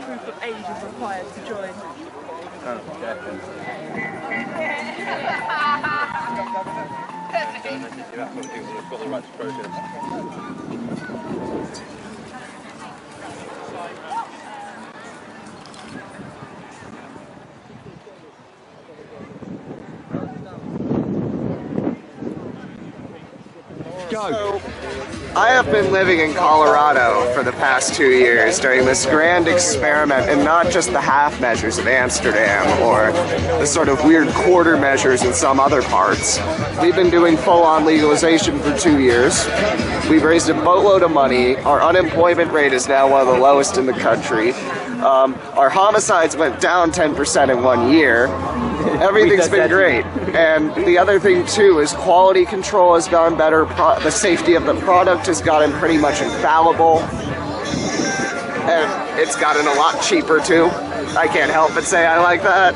Proof of age is required to join. So, I have been living in Colorado for the past 2 years during this grand experiment, and not just the half measures of Amsterdam or the sort of weird quarter measures in some other parts. We've been doing full-on legalization for 2 years. We've raised a boatload of money. Our unemployment rate is now one of the lowest in the country. Our homicides went down 10% in 1 year. Everything's been great. And the other thing too is quality control has gone better. The safety of the product has gotten pretty much infallible. And it's gotten a lot cheaper too. I can't help but say I like that.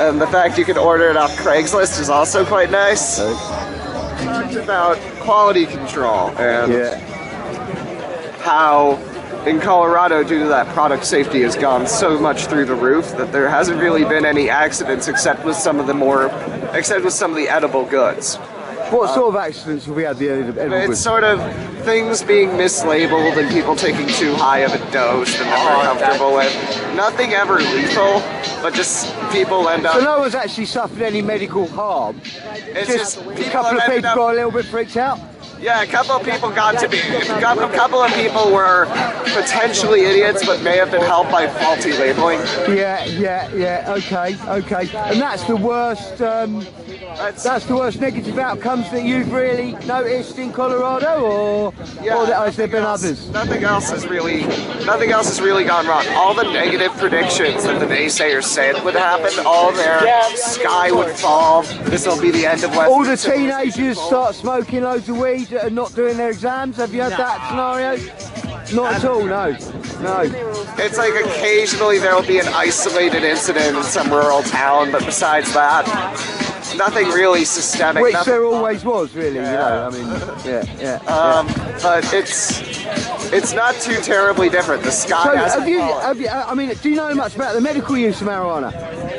And the fact you can order it off Craigslist is also quite nice. Talked about quality control and how in Colorado, due to that, product safety has gone so much through the roof that there hasn't really been any accidents except with some of the edible goods. What sort of accidents have we had? The edible goods? It's sort of things being mislabeled and people taking too high of a dose than they're comfortable with. Nothing ever lethal, but just people end up... So no one's actually suffered any medical harm? It's just a couple of people got a little bit freaked out? Yeah, a couple of people got to be. A couple of people were potentially idiots, but may have been helped by faulty labeling. Yeah. Okay. And that's the worst. That's the worst negative outcomes that you've really noticed in Colorado, or has there been others? Nothing else has really gone wrong. All the negative predictions that the naysayers said would happen, all their sky would fall. This will be the end of West. All the teenagers start smoking loads of weed and not doing their exams. Have you had that scenario? Not at all. No. It's like occasionally there will be an isolated incident in some rural town, but besides that, nothing really systemic. Which there always was, really. You know, I mean, But it's not too terribly different. The sky hasn't fallen. I mean, do you know much about the medical use of marijuana?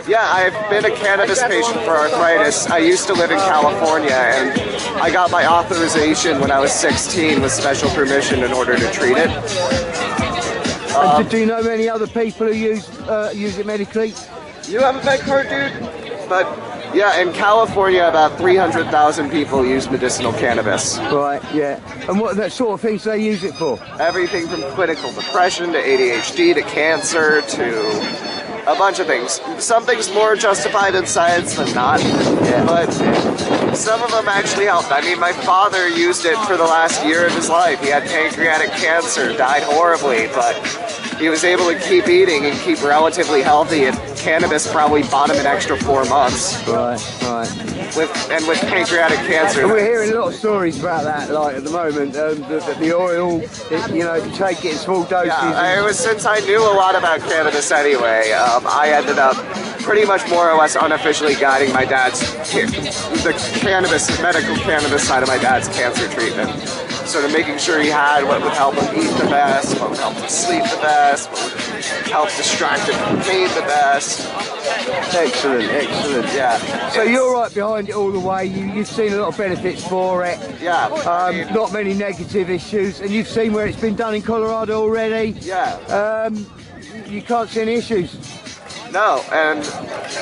Yeah, I've been a cannabis patient for arthritis. I used to live in California, and I got my authorization when I was 16 with special permission in order to treat it. Do you know many other people who use it medically? You have a med card, dude? But yeah, in California, about 300,000 people use medicinal cannabis. Right, yeah. And what sort of things do they use it for? Everything from clinical depression to ADHD to cancer to a bunch of things. Some things more justified in science than not, but some of them actually help. I mean, my father used it for the last year of his life. He had pancreatic cancer, died horribly, but he was able to keep eating and keep relatively healthy, and cannabis probably bought him an extra 4 months. Right. With pancreatic cancer. And we're hearing a lot of stories about that, like at the moment, the oil, you know, to take it in small doses. Yeah, since I knew a lot about cannabis anyway, I ended up pretty much more or less unofficially guiding my dad's, medical cannabis side of my dad's cancer treatment. Sort of making sure he had what would help him eat the best, what would help him sleep the best, what would help distract him from pain the best. Excellent. Yeah. So you're right behind it all the way. You've seen a lot of benefits for it. Yeah. Not many negative issues, and you've seen where it's been done in Colorado already. Yeah. You can't see any issues. No, and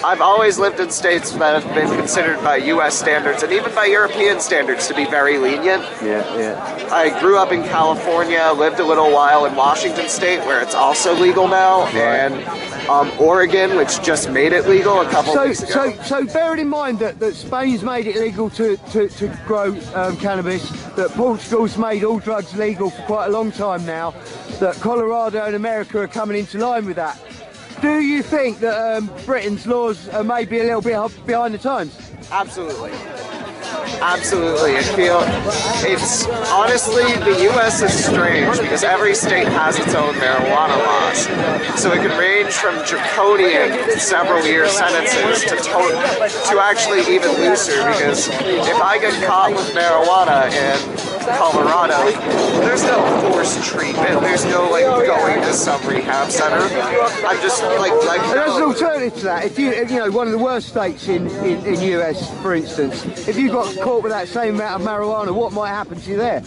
I've always lived in states that have been considered by US standards and even by European standards to be very lenient. Yeah. I grew up in California, lived a little while in Washington State where it's also legal now, and Oregon, which just made it legal a couple weeks ago. So bearing in mind that Spain's made it legal to grow cannabis, that Portugal's made all drugs legal for quite a long time now, that Colorado and America are coming into line with that. Do you think that Britain's laws are maybe a little bit behind the times? Absolutely. Absolutely. It's honestly, the U.S. is strange because every state has its own marijuana laws. So it can range from draconian several-year sentences to actually even looser, because if I get caught with marijuana in Colorado, there's no forced treatment. There's no like going to some rehab center. I'm just like there's an alternative to that. If you know, one of the worst states in US, for instance, if you got caught with that same amount of marijuana, what might happen to you there?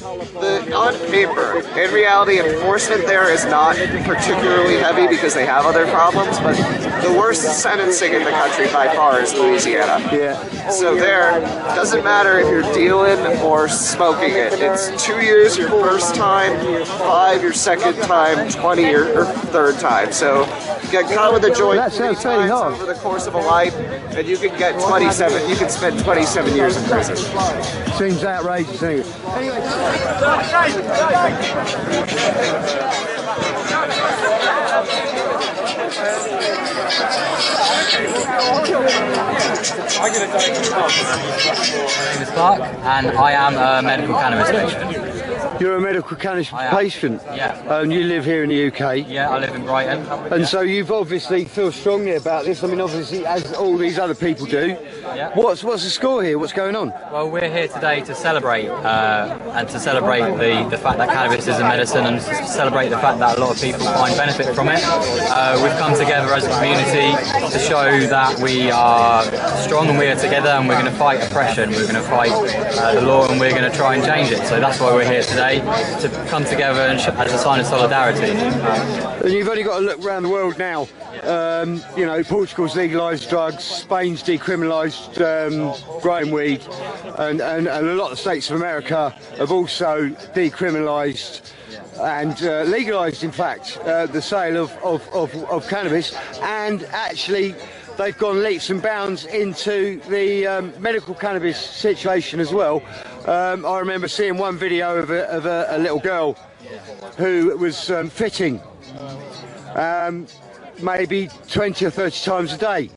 On paper, in reality, enforcement there is not particularly heavy because they have other problems, but the worst sentencing in the country by far is Louisiana. Yeah. So there, doesn't matter if you're dealing or smoking it. It's 2 years your first time, 5 your second time, 20 your third time. So get caught with a joint 3 times over the course of a life, and you can get 27. You can spend 27 years in prison. Seems outrageous, anyway. My name is Clark, and I am a medical cannabis patient. You're a medical cannabis patient? Yeah. And you live here in the UK? Yeah, I live in Brighton. And so you've obviously feel strongly about this. I mean, obviously, as all these other people do. Yeah. What's the score here? What's going on? Well, we're here today to celebrate the fact that cannabis is a medicine, and to celebrate the fact that a lot of people find benefit from it. We've come together as a community to show that we are strong and we are together, and we're going to fight oppression. We're going to fight the law, and we're going to try and change it. So that's why we're here today, to come together and as a sign of solidarity. And you've only got to look around the world now. You know, Portugal's legalised drugs, Spain's decriminalised growing weed, and a lot of states of America have also decriminalised and legalised, in fact, the sale of cannabis, and actually they've gone leaps and bounds into the medical cannabis situation as well. I remember seeing one video of a little girl who was fitting maybe 20 or 30 times a day,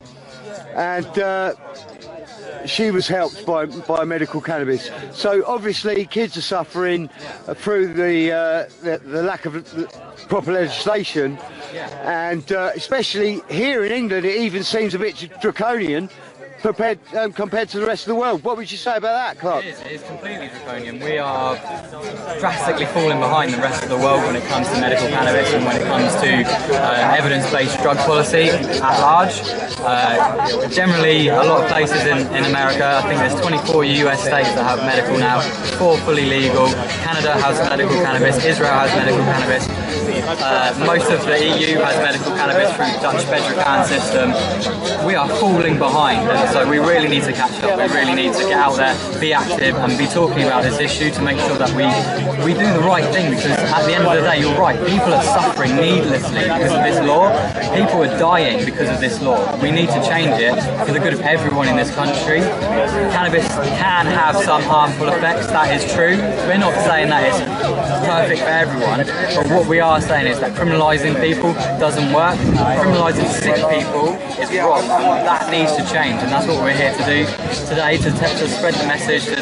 and she was helped by medical cannabis. So obviously kids are suffering through the lack of proper legislation, and especially here in England it even seems a bit draconian compared to the rest of the world. What would you say about that, Clark? It is completely draconian. We are drastically falling behind the rest of the world when it comes to medical cannabis and when it comes to evidence-based drug policy at large. Generally, a lot of places in America, I think there's 24 US states that have medical now, 4 fully legal. Canada has medical cannabis, Israel has medical cannabis. Most of the EU has medical cannabis through the Dutch Bedrocan system. We are falling behind, and so we really need to catch up. We really need to get out there, be active, and be talking about this issue to make sure that we do the right thing, because at the end of the day, you're right, people are suffering needlessly because of this law. People are dying because of this law. We need to change it for the good of everyone in this country. Cannabis can have some harmful effects, that is true. We're not saying that it's perfect for everyone, but what we are saying is that criminalising people doesn't work. Criminalising sick people is wrong, and that needs to change, and that's what we're here to do today, to spread the message, to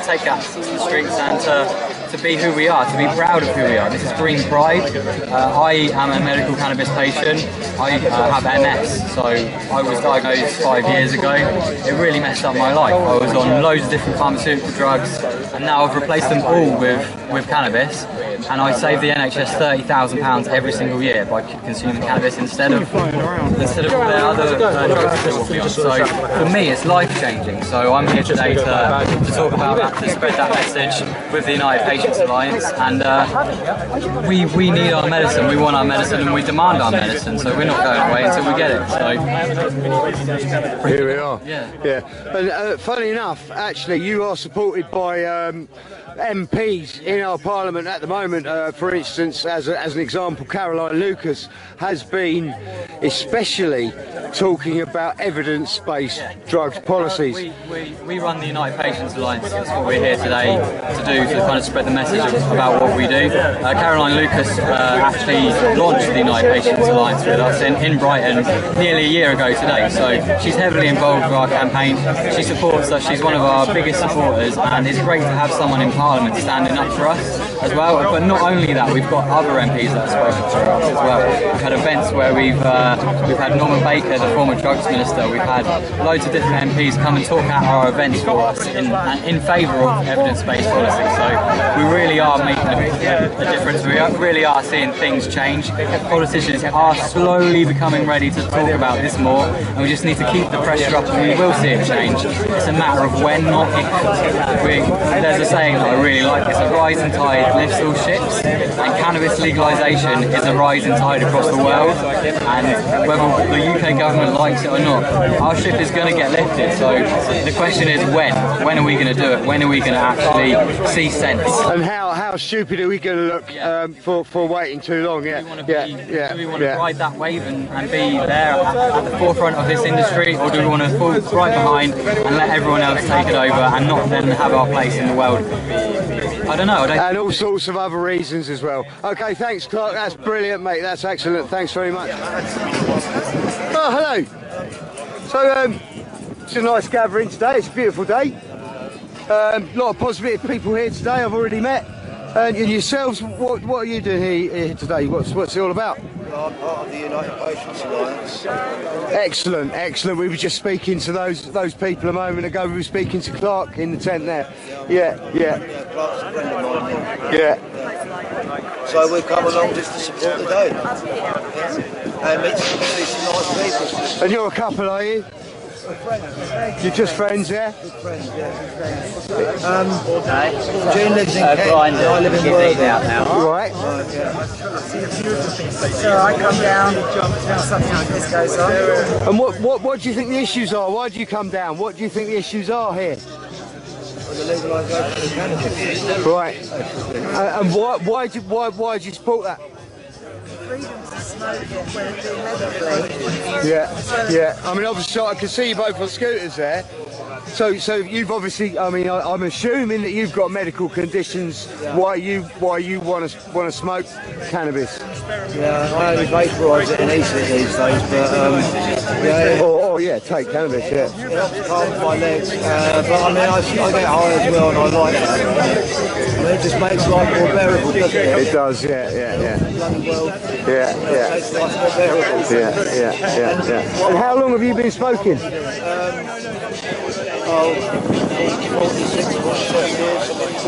take that to the streets, and to be who we are, to be proud of who we are. This is Green Pride. I am a medical cannabis patient. I have MS, so I was diagnosed 5 years ago. It really messed up my life. I was on loads of different pharmaceutical drugs, and now I've replaced them all with cannabis, and I save the NHS £30,000 every single year by consuming cannabis instead of the other drugs that we'll be on. So for me, it's life-changing. So I'm here today to talk about that, to spread that message with the United Patients Alliance, and we need our medicine, we want our medicine, and we demand our medicine, so we're not going away until we get it. So here we are. Yeah. And funny enough, actually, you are supported by MPs in our Parliament at the moment. For instance, as an example, Caroline Lucas has been especially talking about evidence-based drugs policies. We run the United Patients Alliance. That's what we're here today to do, to kind of spread the message about what we do. Caroline Lucas actually launched the United Patients Alliance with us in Brighton nearly a year ago today, so she's heavily involved with our campaign. She supports us, she's one of our biggest supporters, and it's great to have someone in Parliament standing up for us as well. But not only that, we've got other MPs that have spoken for us as well. We've had events where we've had Norman Baker, the former drugs minister. We've had loads of different MPs come and talk at our events for us in favour of evidence-based policy. So we really are making a difference. We really are seeing things change. Politicians are slowly becoming ready to talk about this more, and we just need to keep the pressure up, and we will see it change. It's a matter of when, not if. There's a saying that I really like, it's a rising tide lifts all ships, and cannabis legalisation is a rising tide across the world, and whether the UK government likes it or not, our ship is going to get lifted. So the question is when are we going to do it? When are we going to actually see sense? And how stupid are we going to look for waiting too long? Do we want to ride that wave and be there at the forefront of this industry, or do we want to fall right behind and let everyone else take it over and not then have our place in the world? I don't know. And all sorts of other reasons as well. Okay, thanks, Clark. That's brilliant, mate. That's excellent. Thanks very much. Oh, hello. So, it's a nice gathering today. It's a beautiful day. A lot of positive people here today I've already met. And yourselves, what are you doing here today? What's it all about? I'm part of the United Patients Alliance. Excellent, excellent. We were just speaking to those people a moment ago. We were speaking to Clark in the tent there. Yeah. Clark's a friend of mine. Yeah. So we've come along just to support the day. And meet some nice people. And you're a couple, are you? You're just friends, yeah? Friends, yeah. June lives in Kent, I live in Worthing. Right. So I come down when something like this goes on. And what do you think the issues are? Why do you come down? What do you think the issues are here? The legalisation of cannabis. Right. And why do you support that? Freedom to smoke it when it's medically. Yeah. I mean, obviously, I can see you both on scooters there. So you've obviously, I mean, I'm assuming that you've got medical conditions. Why you want to smoke cannabis? Yeah, I only vaporise it in Eastern these days, but yeah. Or take cannabis, yeah. It helps calm my legs, but I mean, I get high as well, and I like that. I mean, it just makes life more bearable, doesn't it? It does, yeah. Bloody world. Yeah. It makes life more bearable. Yeah. And how long have you been smoking?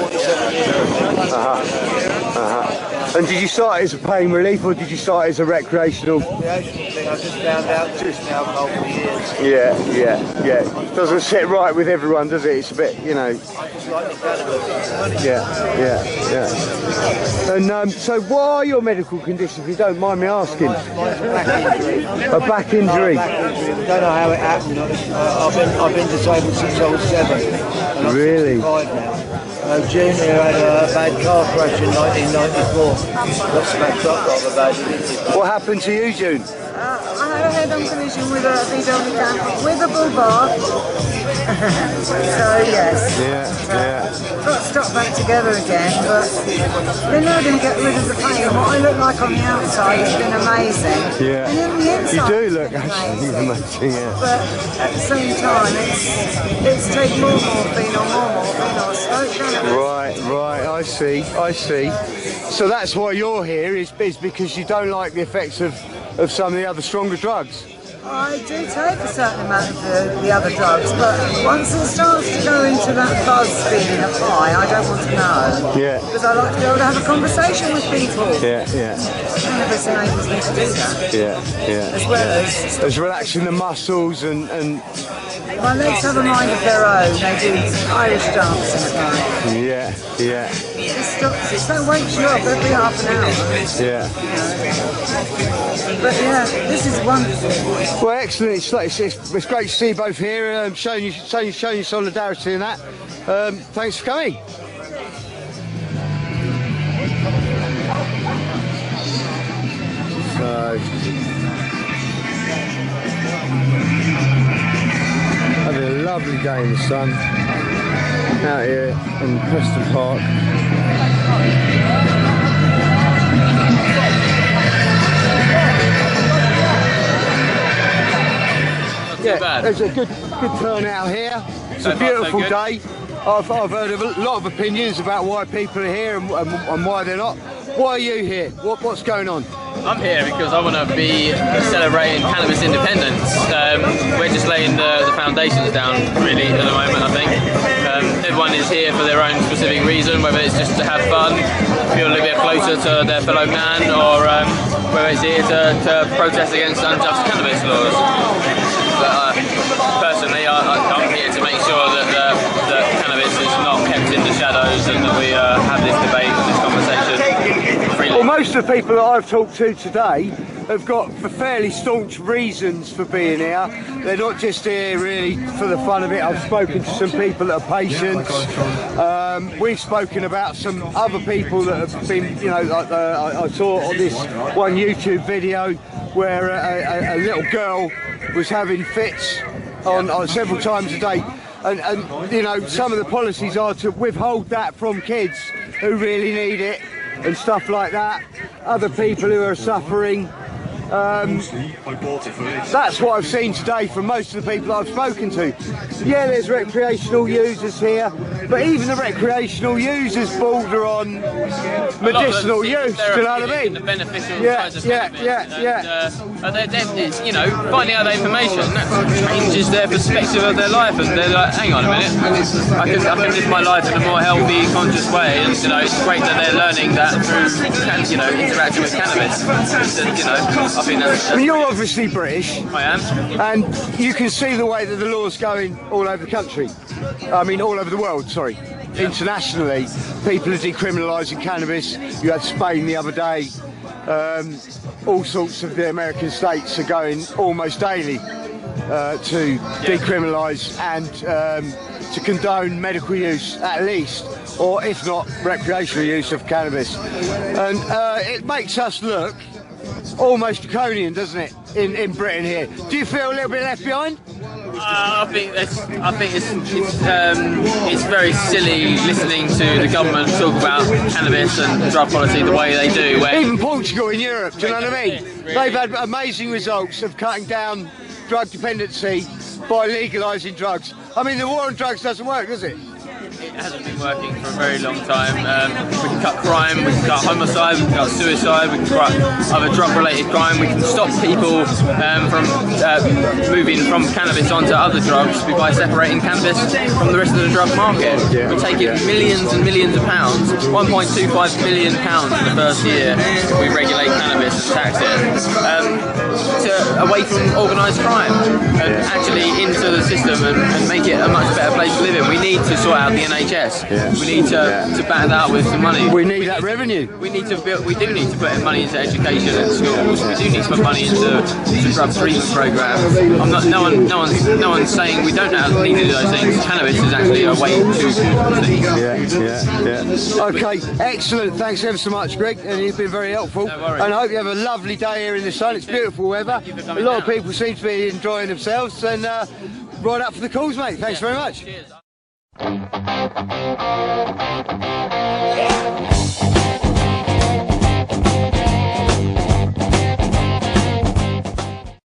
47 years. And did you start as a pain relief, or did you start as a recreational? Recreational thing, I just found out that it's been alcohol for years. Yeah. Doesn't sit right with everyone, does it? It's a bit, you know. It's like the cannabis. Yeah. And so what are your medical conditions, if you don't mind me asking? Mine's a back injury. A back injury? I don't know how it happened. I've been disabled since I was 7. And I'm Really? 65 now. June here had a bad car crash in 1994. Got smashed up rather badly. What happened to you, June? I had a head-on collision with a VW camper with a bull bar. So yes. Yeah. Got stopped back together again, but they're never going to get rid of the pain. What I look like on the outside has been amazing. Yeah. And in the inside, You do look it's actually amazing, yeah. But at the same time, it's take more morphine or smoke cannabis. Right, I see. So that's why you're here, is because you don't like the effects of some of the other stronger drugs? I do take a certain amount of the other drugs, but once it starts to go into that buzz feeling of high, I don't want to know. Yeah. Because I like to be able to have a conversation with people. Yeah. Cannabis enables me to do that. Yeah. As well as relaxing the muscles and my legs have a mind of their own. They do Irish dancing at night. Yeah. It wakes you up every half an hour. Yeah. But yeah, this is wonderful. Well, excellent. It's great to see you both here, showing you solidarity and that. Thanks for coming. So. lovely day in the sun out here in Preston Park. Yeah, there's a good turnout here. It's a beautiful day. I've heard a lot of opinions about why people are here and why they're not. Why are you here? What's going on? I'm here because I want to be celebrating cannabis independence. We're just laying the foundations down, really, at the moment, I think. Everyone is here for their own specific reason, whether it's just to have fun, feel a little bit closer to their fellow man, or whether it's here to protest against unjust cannabis laws. But personally, I'm here to make sure that cannabis is not kept in the shadows and that we have this debate and this conversation freely. Well, most of the people that I've talked to today have got fairly staunch reasons for being here. They're not just here really for the fun of it. I've spoken to some people that are patients. We've spoken about some other people that have been, you know, like I saw this one YouTube video where a little girl was having fits on several times a day. And you know, some of the policies are to withhold that from kids who really need it and stuff like that. Other people who are suffering. That's what I've seen today from most of the people I've spoken to. Yeah, there's recreational users here, but even the recreational users border on medicinal use. Do you know what I mean? The beneficial Yeah, sides of yeah. it's, you know, finding out the information that changes their perspective of their life, and they're like, hang on a minute, I can live my life in a more healthy, conscious way, and you know, it's great that they're learning that through, you know, interacting with cannabis. You know, I think that's, I mean, you're obviously British. I am. And you can see the way that the law's going all over the country. I mean, all over the world, sorry. Internationally, people are decriminalising cannabis. You had Spain the other day. All sorts of the American states are going almost daily to decriminalise and to condone medical use, at least, or if not, recreational use of cannabis. And it makes us look almost draconian, doesn't it, in Britain here? Do you feel a little bit left behind? I think it's very silly listening to the government talk about cannabis and drug policy the way they do. Even Portugal in Europe, do you know what I mean? They've had amazing results of cutting down drug dependency by legalising drugs. I mean, the war on drugs doesn't work, does it? It hasn't been working for a very long time. We can cut crime, we can cut homicide, we can cut suicide, we can cut other drug-related crime. We can stop people from moving from cannabis onto other drugs by separating cannabis from the rest of the drug market. We're taking millions and millions of pounds, £1.25 million in the first year if we regulate cannabis and tax it, away from organised crime and actually into the system and make it a much better place to live in. We need to sort out the NHS. We need to back that up with some money. We need that revenue. We do need to put money into education and schools. We do need to put money into drug treatment programs. No one's saying we don't need to do those things. Cannabis is actually a way to. Okay, excellent. Thanks ever so much, Greg, and you've been very helpful. No worries. And I hope you have a lovely day here in the sun. It's beautiful weather. A lot of people seem to be enjoying themselves, and right up for the cause, mate. Thanks very much. Cheers.